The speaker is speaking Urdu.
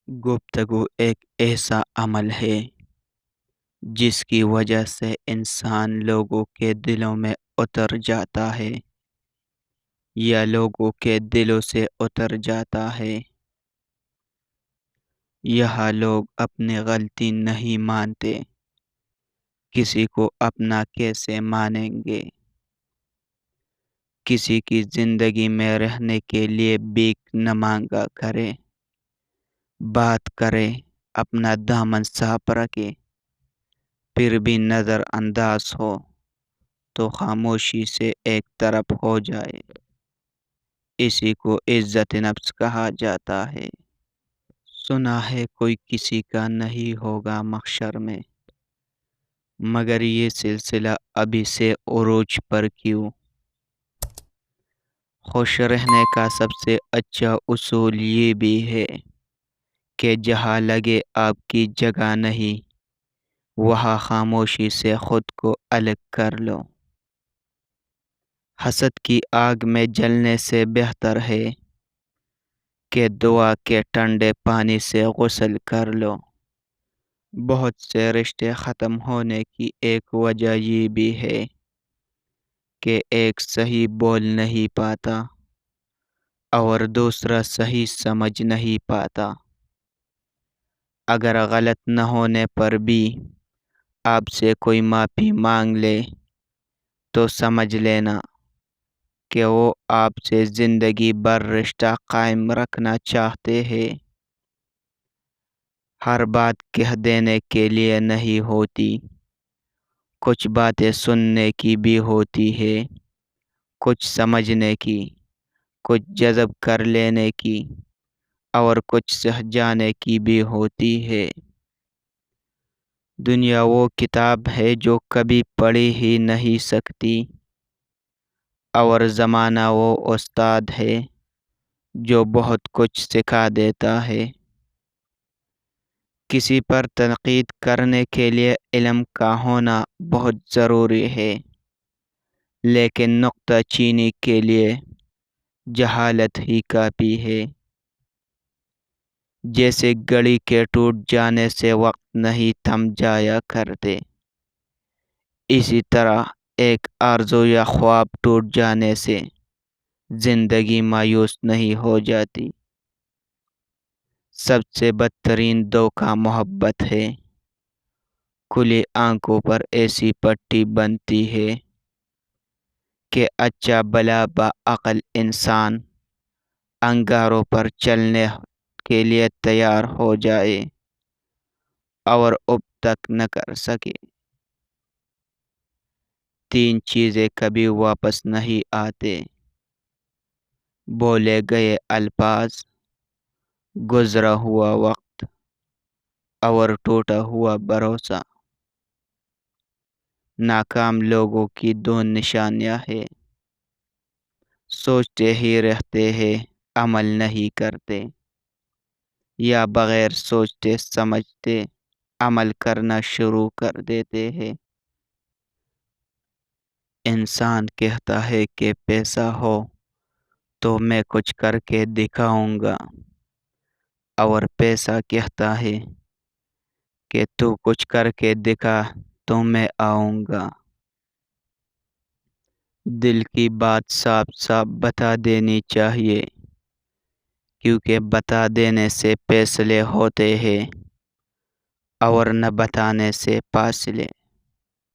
گفتگو ایک ایسا عمل ہے جس کی وجہ سے انسان لوگوں کے دلوں میں اتر جاتا ہے یا لوگوں کے دلوں سے اتر جاتا ہے۔ یہاں لوگ اپنی غلطی نہیں مانتے، کسی کو اپنا کیسے مانیں گے؟ کسی کی زندگی میں رہنے کے لیے بھیک نہ مانگا کرے، بات کرے، اپنا دامن صاف رکھے، پھر بھی نظر انداز ہو تو خاموشی سے ایک طرف ہو جائے۔ اسی کو عزت نفس کہا جاتا ہے۔ سنا ہے کوئی کسی کا نہیں ہوگا محشر میں، مگر یہ سلسلہ ابھی سے عروج پر کیوں؟ خوش رہنے کا سب سے اچھا اصول یہ بھی ہے کہ جہاں لگے آپ کی جگہ نہیں، وہاں خاموشی سے خود کو الگ کر لو۔ حسد کی آگ میں جلنے سے بہتر ہے کہ دعا کے ٹھنڈے پانی سے غسل کر لو۔ بہت سے رشتے ختم ہونے کی ایک وجہ یہ بھی ہے کہ ایک صحیح بول نہیں پاتا اور دوسرا صحیح سمجھ نہیں پاتا۔ اگر غلط نہ ہونے پر بھی آپ سے کوئی معافی مانگ لے تو سمجھ لینا کہ وہ آپ سے زندگی بھر رشتہ قائم رکھنا چاہتے ہیں۔ ہر بات کہہ دینے کے لیے نہیں ہوتی، کچھ باتیں سننے کی بھی ہوتی ہے، کچھ سمجھنے کی، کچھ جذب کر لینے کی اور کچھ سہ جانے کی بھی ہوتی ہے۔ دنیا وہ کتاب ہے جو کبھی پڑھی ہی نہیں سکتی، اور زمانہ وہ استاد ہے جو بہت کچھ سکھا دیتا ہے۔ کسی پر تنقید کرنے کے لیے علم کا ہونا بہت ضروری ہے، لیکن نکتہ چینی کے لیے جہالت ہی کافی ہے۔ جیسے گھڑی کے ٹوٹ جانے سے وقت نہیں تھم جایا کرتے، اسی طرح ایک آرزو یا خواب ٹوٹ جانے سے زندگی مایوس نہیں ہو جاتی۔ سب سے بدترین دھوکہ محبت ہے۔ کھلی آنکھوں پر ایسی پٹی بنتی ہے کہ اچھا بھلا باعقل انسان انگاروں پر چلنے کے لیے تیار ہو جائے اور اب تک نہ کر سکے۔ 3 چیزیں کبھی واپس نہیں آتے: بولے گئے الفاظ، گزرا ہوا وقت اور ٹوٹا ہوا بھروسہ۔ ناکام لوگوں کی 2 نشانیاں ہیں: سوچتے ہی رہتے ہیں، عمل نہیں کرتے، یا بغیر سوچتے سمجھتے عمل کرنا شروع کر دیتے ہیں۔ انسان کہتا ہے کہ پیسہ ہو تو میں کچھ کر کے دکھاؤں گا، اور پیسہ کہتا ہے کہ تو کچھ کر کے دکھا تو میں آؤں گا۔ دل کی بات صاف صاف بتا دینی چاہیے، کیونکہ بتا دینے سے فیصلے ہوتے ہیں اور نہ بتانے سے فاصلے۔